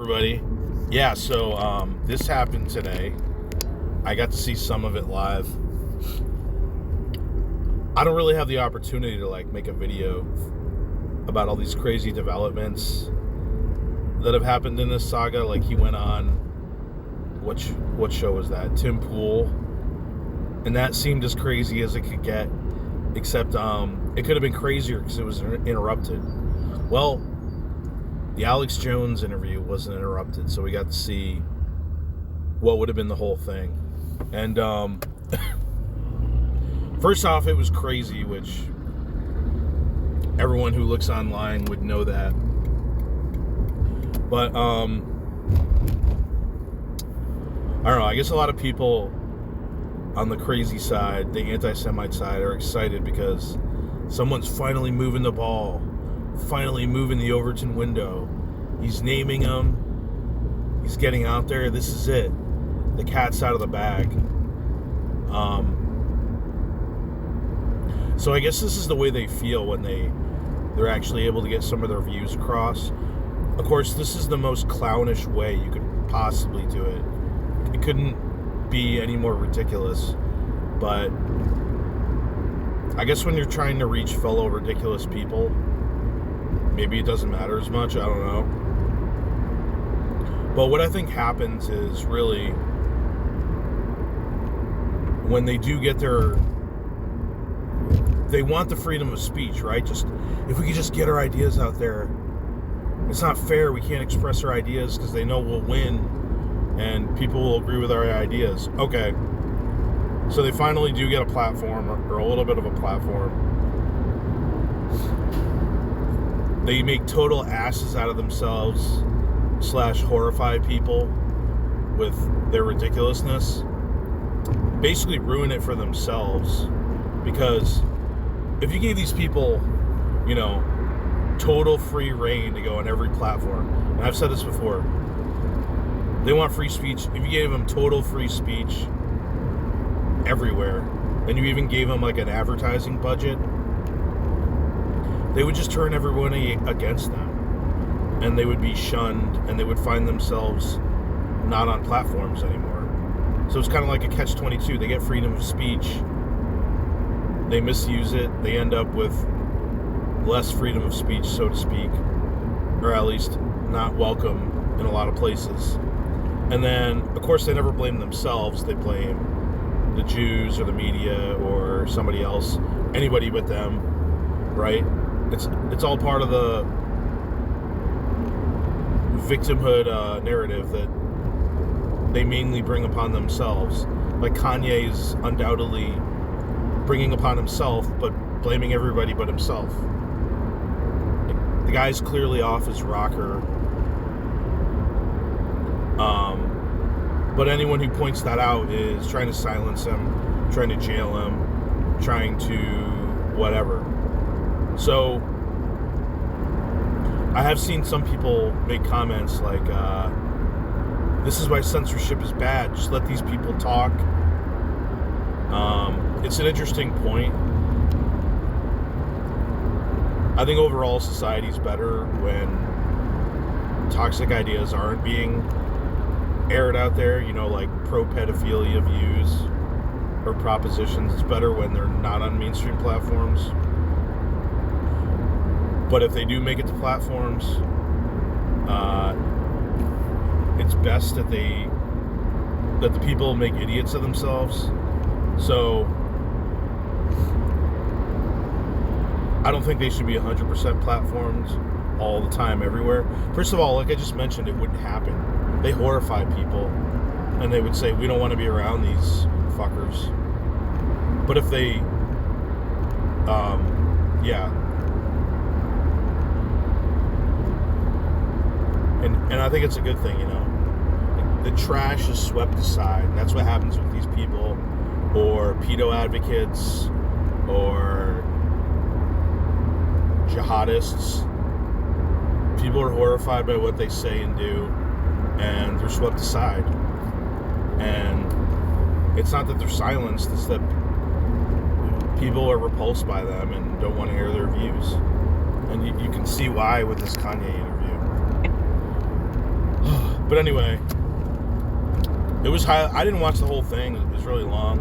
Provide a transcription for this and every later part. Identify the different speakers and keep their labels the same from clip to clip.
Speaker 1: Everybody. Yeah, so this happened today. I got to see some of it live. I don't really have the opportunity to make a video about all these crazy developments that have happened in this saga. Like, he went on, what show was that? Tim Pool, and that seemed as crazy as it could get, except it could have been crazier because it was interrupted. Well, the Alex Jones interview wasn't interrupted, so we got to see what would have been the whole thing. And first off, it was crazy, which everyone who looks online would know that. But I don't know, I guess a lot of people on the crazy side, the anti-Semite side, are excited because someone's finally moving the ball, finally moving the Overton window. He's naming them. He's getting out there. This is it. The cat's out of the bag. So I guess this is the way they feel when they're actually able to get some of their views across. Of course, this is the most clownish way you could possibly do it. It couldn't be any more ridiculous. But I guess when you're trying to reach fellow ridiculous people, maybe it doesn't matter as much. I don't know. But what I think happens is, really, when they do get they want the freedom of speech, right? Just, if we could just get our ideas out there. It's not fair. We can't express our ideas because they know we'll win and people will agree with our ideas. Okay. So they finally do get a platform, or a little bit of a platform. They make total asses out of themselves / horrify people with their ridiculousness. Basically ruin it for themselves, because if you gave these people, total free reign to go on every platform, and I've said this before, they want free speech. If you gave them total free speech everywhere, and you even gave them an advertising budget, they would just turn everyone against them, and they would be shunned, and they would find themselves not on platforms anymore. So it's kind of like a catch-22. They get freedom of speech, they misuse it, they end up with less freedom of speech, so to speak, or at least not welcome in a lot of places. And then, of course, they never blame themselves. They blame the Jews or the media or somebody else, anybody but them, right? It's all part of the victimhood narrative that they mainly bring upon themselves. Like, Kanye is undoubtedly bringing upon himself, but blaming everybody but himself. The guy's clearly off his rocker. But anyone who points that out is trying to silence him, trying to jail him, trying to whatever. So I have seen some people make comments like, this is why censorship is bad. Just let these people talk. It's an interesting point. I think overall society's better when toxic ideas aren't being aired out there, like pro-pedophilia views or propositions. It's better when they're not on mainstream platforms. But if they do make it to platforms, it's best that the people make idiots of themselves. So I don't think they should be 100% platformed all the time, everywhere. First of all, like I just mentioned, it wouldn't happen. They horrify people, and they would say, we don't want to be around these fuckers. But if they, and I think it's a good thing, the trash is swept aside, and that's what happens with these people, or pedo advocates, or jihadists. People are horrified by what they say and do, and they're swept aside. And it's not that they're silenced, it's that people are repulsed by them and don't want to hear their views. And you can see why with this Kanye interview. But anyway, it was high. I didn't watch the whole thing. It was really long.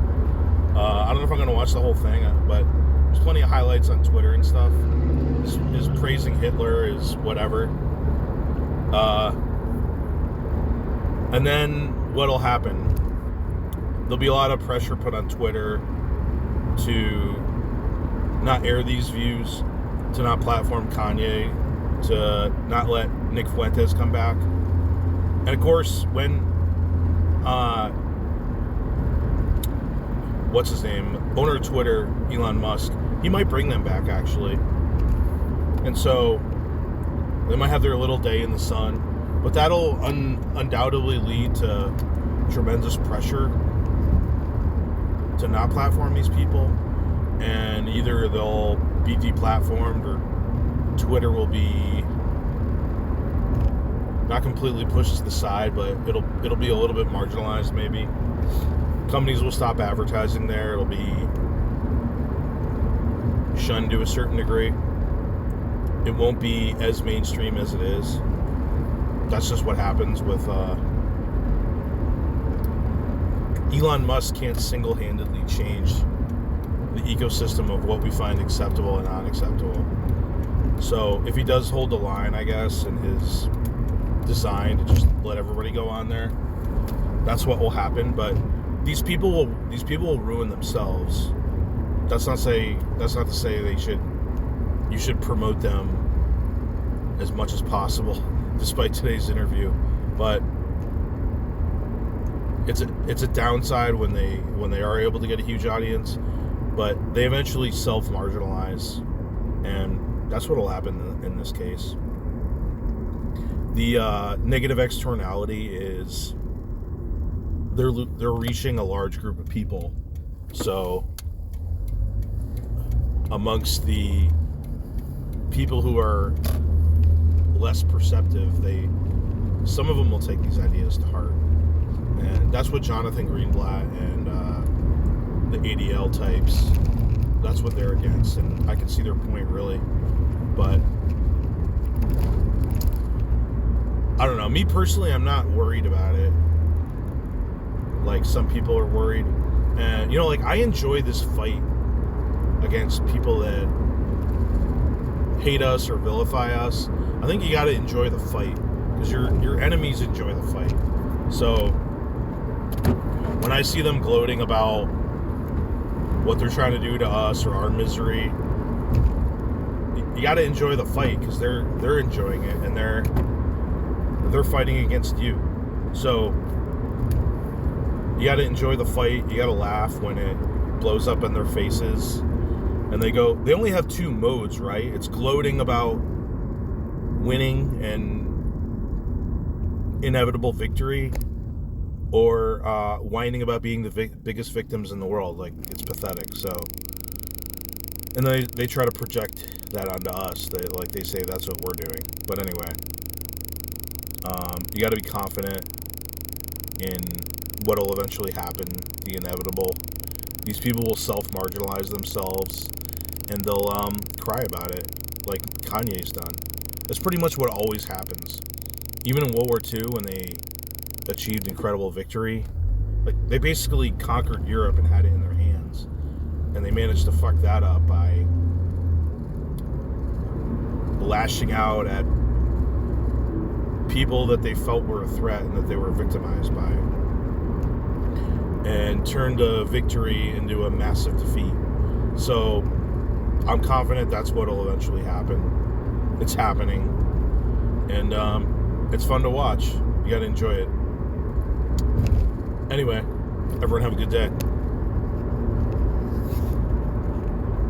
Speaker 1: I don't know if I'm going to watch the whole thing, but there's plenty of highlights on Twitter and stuff. Is praising Hitler, is whatever. And then what'll happen? There'll be a lot of pressure put on Twitter to not air these views, to not platform Kanye, to not let Nick Fuentes come back. And of course, when what's his name, owner of Twitter, Elon Musk, he might bring them back, actually. And so they might have their little day in the sun, but that'll undoubtedly lead to tremendous pressure to not platform these people, and either they'll be deplatformed or Twitter will be not completely pushed to the side, but it'll be a little bit marginalized. Maybe companies will stop advertising there. It'll be shunned to a certain degree. It won't be as mainstream as it is. That's just what happens with Elon Musk. Can't single-handedly change the ecosystem of what we find acceptable and unacceptable. So if he does hold the line, I guess, in his design to just let everybody go on there, that's what will happen. But these people will ruin themselves. That's not to say you should promote them as much as possible, despite today's interview. But it's a downside when they are able to get a huge audience, but they eventually self-marginalize, and that's what will happen in this case. The negative externality is they're reaching a large group of people. So amongst the people who are less perceptive, some of them will take these ideas to heart, and that's what Jonathan Greenblatt and the ADL types, that's what they're against, and I can see their point, really. But I don't know. Me personally, I'm not worried about it like some people are worried. And like, I enjoy this fight against people that hate us or vilify us. I think you got to enjoy the fight, because your enemies enjoy the fight. So when I see them gloating about what they're trying to do to us or our misery, you got to enjoy the fight, because they're enjoying it, and they're fighting against you. So you got to enjoy the fight. You got to laugh when it blows up in their faces. And they only have two modes, right? It's gloating about winning and inevitable victory, or whining about being the biggest victims in the world. Like, it's pathetic. So, and they try to project that onto us. They say that's what we're doing. But anyway, you got to be confident in what will eventually happen, the inevitable. These people will self-marginalize themselves, and they'll cry about it, like Kanye's done. That's pretty much what always happens. Even in World War II, when they achieved incredible victory, like, they basically conquered Europe and had it in their hands, and they managed to fuck that up by lashing out at people that they felt were a threat and that they were victimized by, and turned a victory into a massive defeat. So I'm confident that's what will eventually happen. It's happening, and it's fun to watch. You gotta enjoy it. Anyway, everyone have a good day.